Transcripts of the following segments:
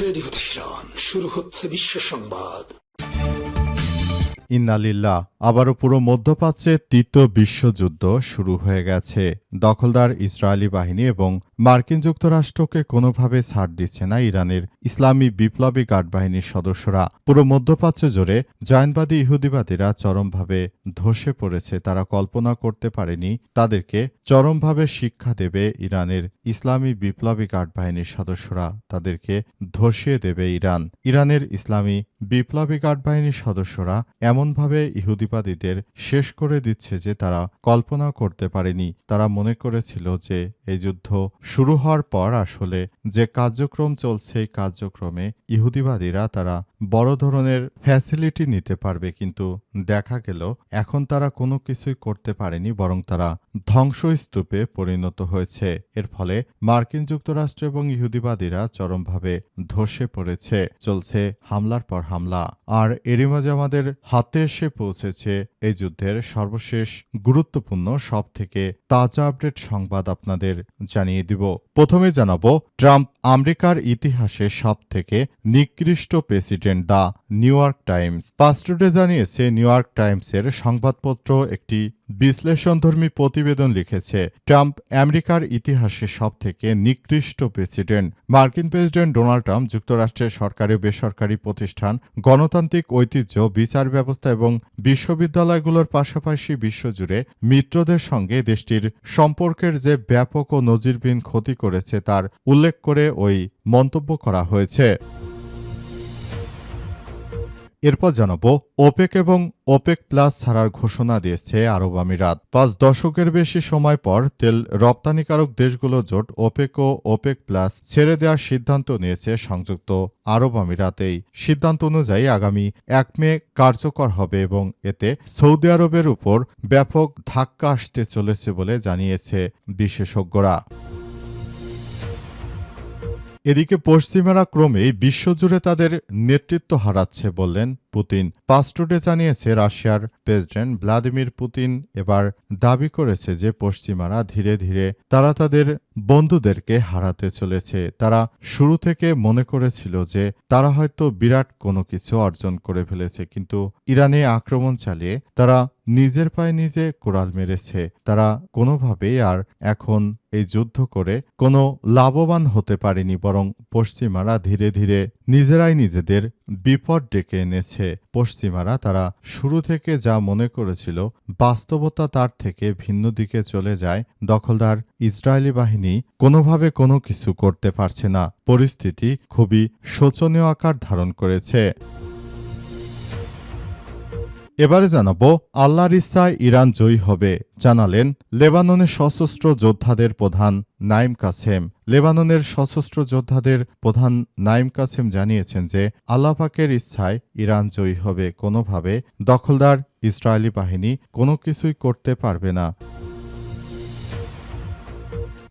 Radio Tehran, শুরু হচ্ছে বিশ্ব সংবাদ। ইন্নালিল্লাহ। আবারও পুরো মধ্যপ্রাচ্যে তৃতীয় বিশ্বযুদ্ধ শুরু হয়ে গেছে। দখলদার ইসরায়েলি বাহিনী এবং মার্কিন যুক্তরাষ্ট্রকে কোনোভাবে ছাড় দিচ্ছে না ইরানের ইসলামী বিপ্লবী গার্ড বাহিনীর সদস্যরা। পুরো মধ্যপ্রাচ্য জুড়ে জৈনবাদী ইহুদিবাদীরা চরমভাবে ধসে পড়েছে। তারা কল্পনা করতে পারেনি তাদেরকে চরমভাবে শিক্ষা দেবে ইরানের ইসলামী বিপ্লবী গার্ড বাহিনীর সদস্যরা। তাদেরকে ধসিয়ে দেবে ইরান। ইরানের ইসলামী বিপ্লবী গার্ড বাহিনীর সদস্যরা এমনভাবে ইহুদিবাদীদের শেষ করে দিচ্ছে যে তারা কল্পনা করতে পারেনি। তারা মনে করেছিল যে এই যুদ্ধ শুরু হওয়ার পর আসলে যে কার্যক্রম চলছে এই কার্যক্রমে ইহুদিবাদীরা তারা বড় ধরনের ফ্যাসিলিটি নিতে পারবে, কিন্তু দেখা গেল এখন তারা কোনো কিছুই করতে পারেনি, বরং তারা ধ্বংসস্তূপে পরিণত হয়েছে। এর ফলে মার্কিন যুক্তরাষ্ট্র এবং ইহুদিবাদীরা চরমভাবে ধসে পড়েছে। চলছে হামলার পর হামলা। আর এরই মাঝে আমাদের হাতে এসে পৌঁছেছে এই যুদ্ধের সর্বশেষ গুরুত্বপূর্ণ সব থেকে তাজা আপডেট সংবাদ আপনাদের জানিয়ে দিব। প্রথমে জানাবো, ট্রাম্প আমেরিকার ইতিহাসে সব থেকে নিকৃষ্ট president, the New York Times. পাস্টুডে জানিয়েছে, নিউ ইয়র্ক টাইমসের সংবাদপত্র একটি বিশ্লেষণধর্মী প্রতিবেদন লিখেছে, ট্রাম্প আমেরিকার ইতিহাসে সব থেকে নিকৃষ্ট প্রেসিডেন্ট। মার্কিন প্রেসিডেন্ট ডোনাল্ড ট্রাম্প যুক্তরাষ্ট্রের সরকারি ও বেসরকারি প্রতিষ্ঠান, গণতান্ত্রিক ঐতিহ্য, বিচার ব্যবস্থা এবং বিশ্ববিদ্যালয়গুলোর পাশাপাশি বিশ্বজুড়ে মিত্রদের সঙ্গে দেশটির সম্পর্কের যে ব্যাপক ও নজিরবিহীন ক্ষতি করেছে তার উল্লেখ করে ওই মন্তব্য করা হয়েছে। এরপর জানাবো, ওপেক এবং ওপেক প্লাস ছাড়ার ঘোষণা দিয়েছে আরব আমিরাত। 5 দশকের বেশি সময় পর তেল রপ্তানিকারক দেশগুলো জোট ওপেক ও ওপেক প্লাস ছেড়ে দেওয়ার সিদ্ধান্ত নিয়েছে সংযুক্ত আরব আমিরাত। এই সিদ্ধান্ত অনুযায়ী আগামী 1 মে কার্যকর হবে এবং এতে সৌদি আরবের উপর ব্যাপক ধাক্কা আসতে চলেছে বলে জানিয়েছে বিশেষজ্ঞরা। এদিকে পশ্চিমারা ক্রমেই বিশ্বজুড়ে তাদের নেতৃত্ব হারাচ্ছে বললেন পুতিন। পাস্টুডে জানিয়েছে, রাশিয়ার প্রেসিডেন্ট ভ্লাদিমির পুতিন এবার দাবি করেছে যে পশ্চিমারা ধীরে ধীরে তারা তাদের বন্ধুদেরকে হারাতে চলেছে। তারা শুরু থেকে মনে করেছিল যে তারা হয়তো বিরাট কোনো কিছু অর্জন করে ফেলেছে, কিন্তু ইরানে আক্রমণ চালিয়ে তারা নিজের পায়ে নিজে কোড়াল মেরেছে। তারা কোনোভাবেই আর এখন এই যুদ্ধ করে কোনো লাভবান হতে পারেনি, বরং পশ্চিমারা ধীরে ধীরে নিজেরাই নিজেদের বিপদ ডেকে এনেছে। পশ্চিমারা তারা শুরু থেকে যা মনে করেছিল বাস্তবতা তার থেকে ভিন্ন দিকে চলে যায়। দখলদার ইসরায়েলি বাহিনী কোনোভাবে কোনো কিছু করতে পারছে না। পরিস্থিতি খুবই শোচনীয় আকার ধারণ করেছে। এবারে জানাবো, আল্লাহর ইচ্ছায় ইরান জয়ী হবে জানালেন লেবাননের সশস্ত্র যোদ্ধাদের প্রধান নাইম কাসেম। লেবাননের সশস্ত্র যোদ্ধাদের প্রধান নাইম কাসেম জানিয়েছেন যে আল্লাহ পাকের ইচ্ছায় ইরান জয়ী হবে। কোনোভাবে দখলদার ইসরায়েলি বাহিনী কোনো কিছুই করতে পারবে না।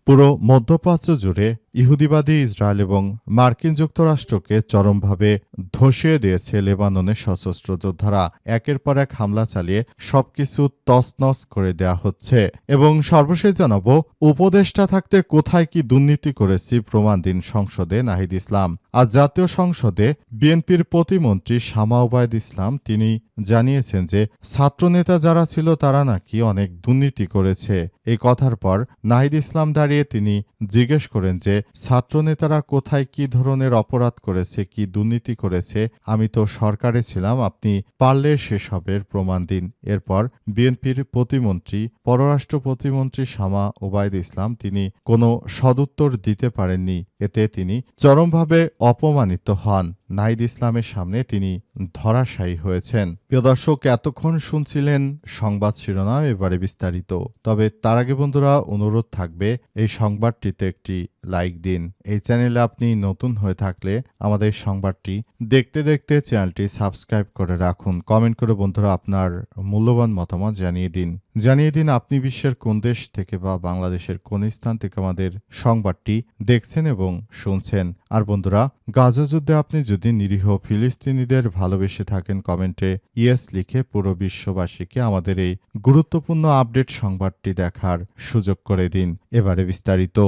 পুরো মধ্যপ্রাচ্য জুড়ে ইহুদিবাদী ইসরায়েল এবং মার্কিন যুক্তরাষ্ট্রকে চরমভাবে ধসিয়ে দিয়েছে লেবাননের সশস্ত্র যোদ্ধারা। একের পর এক হামলা চালিয়ে সবকিছু তছনছ করে দেয়া হচ্ছে। এবং সর্বশেষ জানাবো, উপদেষ্টা থাকতে কোথায় কি দুর্নীতি করেছি প্রমাণ দিন সংসদে নাহিদ ইসলাম। আজ জাতীয় সংসদে বিএনপির প্রতিমন্ত্রী শামা ওবায়দ ইসলাম তিনি জানিয়েছেন যে ছাত্রনেতা যারা ছিল তারা নাকি অনেক দুর্নীতি করেছে। এই কথার পর নাহিদ ইসলাম দাঁড়িয়ে তিনি জিজ্ঞেস করেন যে ছাত্রনেতারা কোথায় কি ধরনের অপরাধ করেছে, কি দুর্নীতি করেছে। আমি তো সরকারে ছিলাম, আপনি পারলে সেসবের প্রমাণ দিন। এরপর বিএনপির প্রতিমন্ত্রী পররাষ্ট্র প্রতিমন্ত্রী শামা ওবায়দ ইসলাম তিনি কোনো সদুত্তর দিতে পারেননি। এতে তিনি চরমভাবে অপমানিত হন। নাহিদ ইসলামের সামনে তিনি ধরাশায়ী হয়েছেন। প্রিয় দর্শক, এতক্ষণ শুনছিলেন সংবাদ শিরোনাম, এবারে বিস্তারিত। তবে তার আগে বন্ধুরা অনুরোধ থাকবে এই সংবাদটিতে একটি লাইক দিন। এই চ্যানেলে আপনি নতুন হয়ে থাকলে আমাদের সংবাদটি দেখতে দেখতে চ্যানেলটি সাবস্ক্রাইব করে রাখুন। কমেন্ট করে বন্ধুরা আপনার মূল্যবান মতামত জানিয়ে দিন আপনি বিশ্বের কোন দেশ থেকে বা বাংলাদেশের কোন স্থান থেকে আমাদের সংবাদটি দেখছেন এবং শুনছেন। আর বন্ধুরা, গাজা যুদ্ধে আপনি যদি নিরীহ ফিলিস্তিনিদের ভালোবেসে থাকেন কমেন্টে ইয়েস লিখে পুরো বিশ্ববাসীকে আমাদের এই গুরুত্বপূর্ণ আপডেট সংবাদটি দেখার সুযোগ করে দিন। এবারে বিস্তারিত।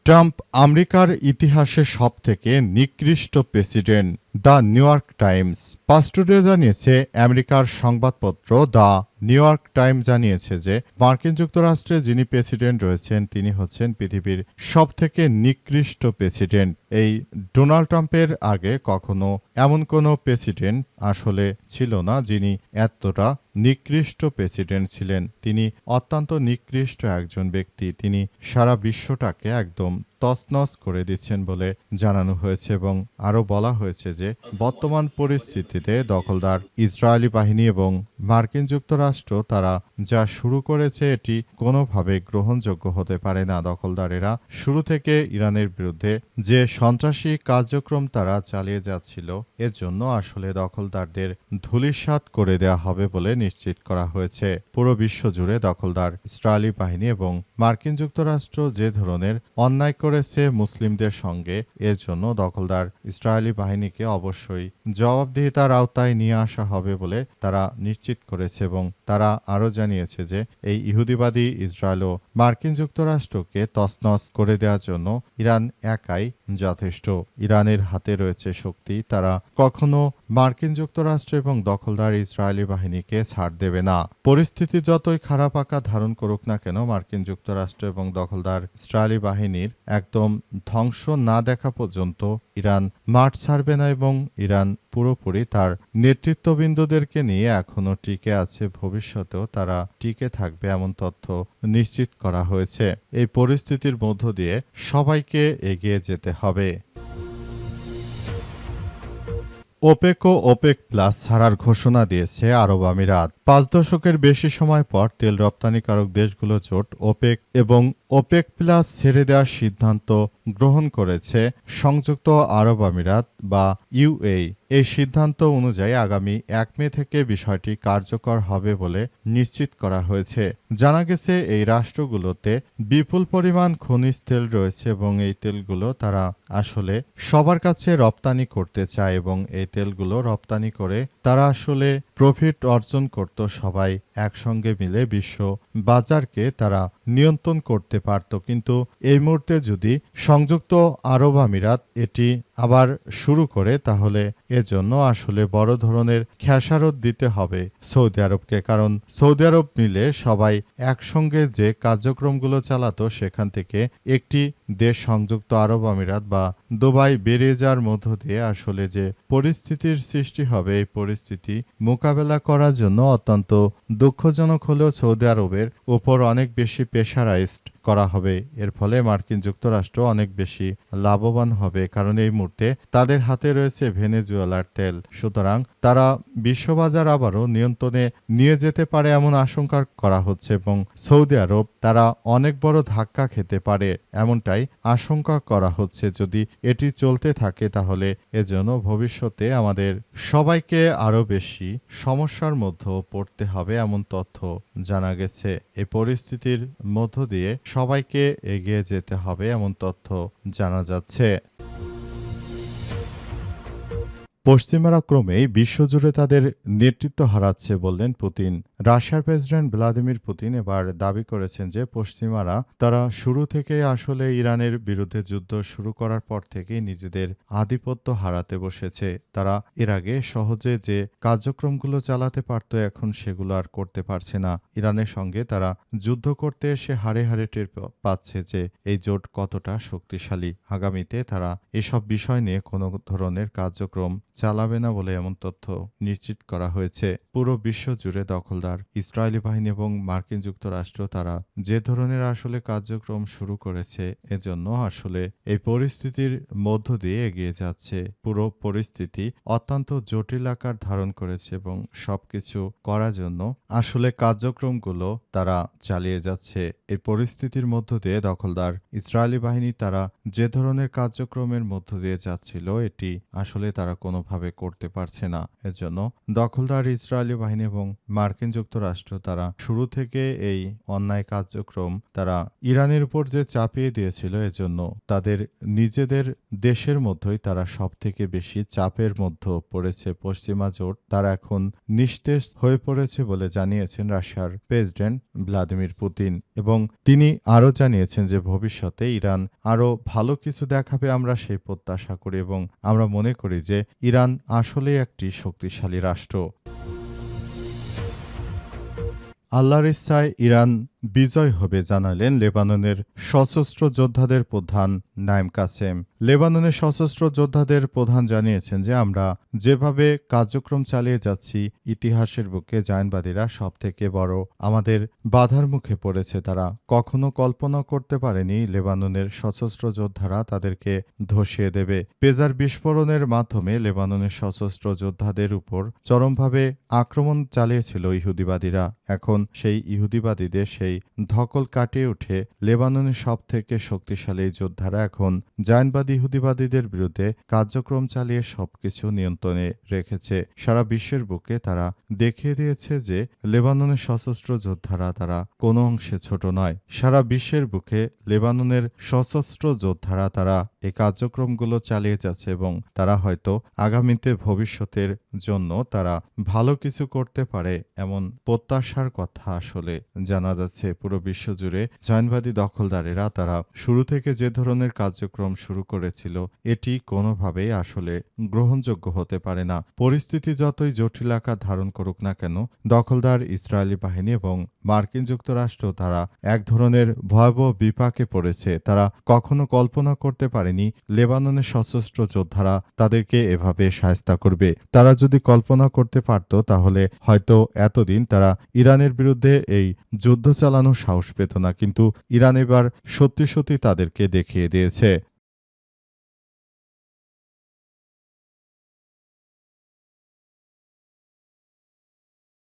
ট্রাম্প আমেরিকার ইতিহাসে সবথেকে নিকৃষ্ট president, the New York Times. পাস্টুডে জানিয়েছে, আমেরিকার সংবাদপত্র দ্য নিউ ইয়র্ক টাইমস জানিয়েছে যে মার্কিন যুক্তরাষ্ট্রে যিনি প্রেসিডেন্ট রয়েছেন তিনি হচ্ছেন পৃথিবীর সবথেকে নিকৃষ্ট প্রেসিডেন্ট। এই ডোনাল্ড ট্রাম্পের আগে কখনো এমন কোনো প্রেসিডেন্ট আসলে ছিল না যিনি এতটা নিকৃষ্ট প্রেসিডেন্ট ছিলেন। তিনি অত্যন্ত নিকৃষ্ট একজন ব্যক্তি। তিনি সারা বিশ্বটাকে একদম তছনছ করে দিচ্ছেন বলে জানানো হয়েছে এবং আরও বলা হয়েছে যে বর্তমান পরিস্থিতিতে দখলদার ইসরায়েলি বাহিনী এবং মার্কিন যুক্তরাষ্ট্র তারা যা শুরু করেছে এটি কোনোভাবে গ্রহণযোগ্য হতে পারে না। দখলদারেরা শুরু থেকে ইরানের বিরুদ্ধে যে সন্ত্রাসী কার্যক্রম তারা চালিয়ে যাচ্ছিল এর জন্য আসলে দখলদারদের ধূলিসাৎ করে দেওয়া হবে বলে নিশ্চিত করা হয়েছে। পুরো বিশ্ব জুড়ে দখলদার ইসরায়েলি বাহিনী এবং মার্কিন যুক্তরাষ্ট্র যে ধরনের অন্যায় করেছে মুসলিমদের সঙ্গে, এর জন্য দখলদার ইসরায়েলি বাহিনীকে অবশ্যই জবাবদিহিতার আওতায় নিয়ে আসা হবে বলে তারা নিশ্চিত করেছে এবং তারা আরও জানিয়েছে যে এই ইহুদিবাদী ইসরায়েল ও মার্কিন যুক্তরাষ্ট্রকে তছনছ করে দেওয়ার জন্য ইরান একাই যথেষ্ট। ইরানের হাতে রয়েছে শক্তি, তারা কখনো মার্কিন যুক্তরাষ্ট্র এবং দখলদার ইসরায়েলি বাহিনীকে ছাড় দেবে না। পরিস্থিতি যতই খারাপ আকার ধারণ করুক না কেন, মার্কিন যুক্তরাষ্ট্র এবং দখলদার ইসরায়েলি বাহিনীর একদম ধ্বংস না দেখা পর্যন্ত ইরান মাঠ ছাড়বে না এবং ইরান পুরোপুরি তার নেতৃত্ববৃন্দদেরকে নিয়ে এখনও টিকে আছে, ভবিষ্যতেও তারা টিকে থাকবে এমন তথ্য নিশ্চিত করা হয়েছে। এই পরিস্থিতির মধ্য দিয়ে সবাইকে এগিয়ে যেতে হবে। ওপেক ও ওপেক প্লাস ছাড়ার ঘোষণা দিয়েছে আরব আমিরাত। 5 দশকের বেশি সময় পর তেল রপ্তানিকারক দেশগুলো জোট ওপেক এবং ওপেক প্লাস ছেড়ে দেওয়ার সিদ্ধান্ত গ্রহণ করেছে সংযুক্ত আরব আমিরাত বা ইউএই। এই সিদ্ধান্ত অনুযায়ী আগামী 1 মে থেকে বিষয়টি কার্যকর হবে বলে নিশ্চিত করা হয়েছে। জানা গেছে এই রাষ্ট্রগুলোতে বিপুল পরিমাণ খনিজ তেল রয়েছে এবং এই তেলগুলো তারা আসলে সবার কাছে রপ্তানি করতে চায় এবং এই তেলগুলো রপ্তানি করে তারা আসলে প্রফিট অর্জন করত। সবাই একসঙ্গে মিলে বিশ্ব বাজারকে তারা নিয়ন্ত্রণ করতে পারত। কিন্তু এই মুহূর্তে যদি সংযুক্ত আরব আমিরাত এটি আবার শুরু করে তাহলে এজন্য আসলে বড় ধরনের খেসারত দিতে হবে সৌদি আরবকে। কারণ সৌদি আরব মিলে সবাই একসঙ্গে যে কার্যক্রমগুলো চালাতো সেখান থেকে একটি দেশ সংযুক্ত আরব আমিরাত বা দুবাই বেরিয়ে যাওয়ার মধ্য দিয়ে আসলে যে পরিস্থিতির সৃষ্টি হবে, এই পরিস্থিতি মোকাবেলা করার জন্য অত্যন্ত দুঃখজনক হলেও সৌদি আরবের উপর অনেক বেশি প্রেশারাইজড করা হবে। এর ফলে মার্কিন যুক্তরাষ্ট্র অনেক বেশি লাভবান হবে, কারণ এই মুহূর্তে তাদের হাতে রয়েছে ভেনেজুয়েলার তেল। সুতরাং তারা বিশ্ববাজার আবারও নিয়ন্ত্রণে নিয়ে যেতে পারে এমন আশঙ্কা করা হচ্ছে এবং সৌদি আরব তারা অনেক বড় ধাক্কা খেতে পারে এমনটাই আশঙ্কা করা হচ্ছে। যদি এটি চলতে থাকে তাহলে এজন্য ভবিষ্যতে আমাদের সবাইকে আরও বেশি সমস্যার মধ্যে পড়তে হবে এমন তথ্য জানা গেছে। এই পরিস্থিতির মধ্য দিয়ে সবাইকে এগিয়ে যেতে হবে এমন তথ্য জানা যাচ্ছে। পশ্চিমারা ক্রমেই বিশ্বজুড়ে তাদের নেতৃত্ব হারাচ্ছে বললেন পুতিন। রাশিয়ার প্রেসিডেন্ট ভ্লাদিমির পুতিন এবার দাবি করেছেন যে পশ্চিমারা তারা শুরু থেকে আসলে ইরানের বিরুদ্ধে যুদ্ধ শুরু করার পর থেকেই নিজেদের আধিপত্য হারাতে বসেছে। তারা এর আগে সহজে যে কার্যক্রমগুলো চালাতে পারত এখন সেগুলো আর করতে পারছে না। ইরানের সঙ্গে তারা যুদ্ধ করতে এসে হারে হারে টের পাচ্ছে যে এই জোট কতটা শক্তিশালী। আগামীতে তারা এসব বিষয় নিয়ে কোনো ধরনের কার্যক্রম চালাবে না বলে এমন তথ্য নিশ্চিত করা হয়েছে। পুরো বিশ্ব জুড়ে দখলদার ইসরায়েলি বাহিনী এবং মার্কিন যুক্তরাষ্ট্র তারা যে ধরনের আসলে কার্যক্রম শুরু করেছে এজন্য আসলে এই পরিস্থিতির মধ্য দিয়ে এগিয়ে যাচ্ছে। পুরো পরিস্থিতি অত্যন্ত জটিল আকার ধারণ করেছে এবং সবকিছু করার জন্য আসলে কার্যক্রমগুলো তারা চালিয়ে যাচ্ছে। এই পরিস্থিতির মধ্য দিয়ে দখলদার ইসরায়েলি বাহিনী তারা যে ধরনের কার্যক্রমের মধ্য দিয়ে যাচ্ছিল এটি আসলে তারা কোনোভাবে করতে পারছে না। এজন্য দখলদার ইসরায়েলি বাহিনী এবং মার্কিন যুক্তরাষ্ট্র তারা শুরু থেকে এই অন্যায় কার্যক্রম তারা ইরানের উপর যে চাপিয়ে দিয়েছিল, এজন্য তাদের নিজেদের দেশের মধ্যেই তারা সবথেকে বেশি চাপের মধ্যে পড়েছে পশ্চিমা জোট। তারা এখন নিস্তেজ হয়ে পড়েছে বলে জানিয়েছেন রাশিয়ার প্রেসিডেন্ট ভ্লাদিমির পুতিন, এবং তিনি আরও জানিয়েছেন যে ভবিষ্যতে ইরান আরও ভালো কিছু দেখাবে, আমরা সেই প্রত্যাশা করি এবং আমরা মনে করি যে ইরান আসলেই একটি শক্তিশালী রাষ্ট্র। আল্লাহর ইচ্ছায় ইরান বিজয় হবে জানালেন লেবাননের সশস্ত্র যোদ্ধাদের প্রধান নাইম কাসেম। লেবাননের সশস্ত্র যোদ্ধাদের প্রধান জানিয়েছেন যে আমরা যেভাবে কার্যক্রম চালিয়ে যাচ্ছি, ইতিহাসের বুকে জায়নবাদীরা সবথেকে বড় আমাদের বাধার মুখে পড়েছে। তারা কখনো কল্পনা করতে পারেনি লেবাননের সশস্ত্র যোদ্ধারা তাদেরকে ধসিয়ে দেবে। পেজার বিস্ফোরণের মাধ্যমে লেবাননের সশস্ত্র যোদ্ধাদের উপর চরমভাবে আক্রমণ চালিয়েছিল ইহুদিবাদীরা। এখন সেই ইহুদিবাদীদের সেই ধকল কাটিয়ে উঠে লেবাননের সবথেকে শক্তিশালী যোদ্ধারা এখন জায়নবাদী ইহুদিবাদীদের বিরুদ্ধে কার্যক্রম চালিয়ে সবকিছু নিয়ন্ত্রণে রেখেছে। সারা বিশ্বের বুকে তারা দেখিয়ে দিয়েছে যে লেবাননের সশস্ত্র যোদ্ধারা তারা কোনো অংশে ছোট নয়। সারা বিশ্বের বুকে লেবাননের সশস্ত্র যোদ্ধারা তারা এই কার্যক্রমগুলো চালিয়ে যাচ্ছে এবং তারা হয়তো আগামীতে ভবিষ্যতের জন্য তারা ভালো কিছু করতে পারে এমন প্রত্যাশার কথা আসলে জানা যাচ্ছে। পুরো বিশ্বজুড়ে জায়নবাদী দখলদারেরা তারা শুরু থেকে যে ধরনের কার্যক্রম শুরু করেছিল, এটি কোনোভাবেই আসলে গ্রহণযোগ্য হতে পারে না। পরিস্থিতি যতই জটিল আকার ধারণ করুক না কেন, দখলদার ইসরায়েলি বাহিনী এবং মার্কিন যুক্তরাষ্ট্র তারা এক ধরনের ভয়াবহ বিপাকে পড়েছে। তারা কখনো কল্পনা করতে পারেনি লেবাননের সশস্ত্র যোদ্ধারা তাদেরকে এভাবে শায়েস্তা করবে। তারা যদি কল্পনা করতে পারত তাহলে হয়তো এতদিন তারা ইরানের বিরুদ্ধে এই যুদ্ধ চালানোর সাহস পেত না, কিন্তু ইরান এবার সত্যি সত্যি তাদেরকে দেখিয়ে দিয়েছে।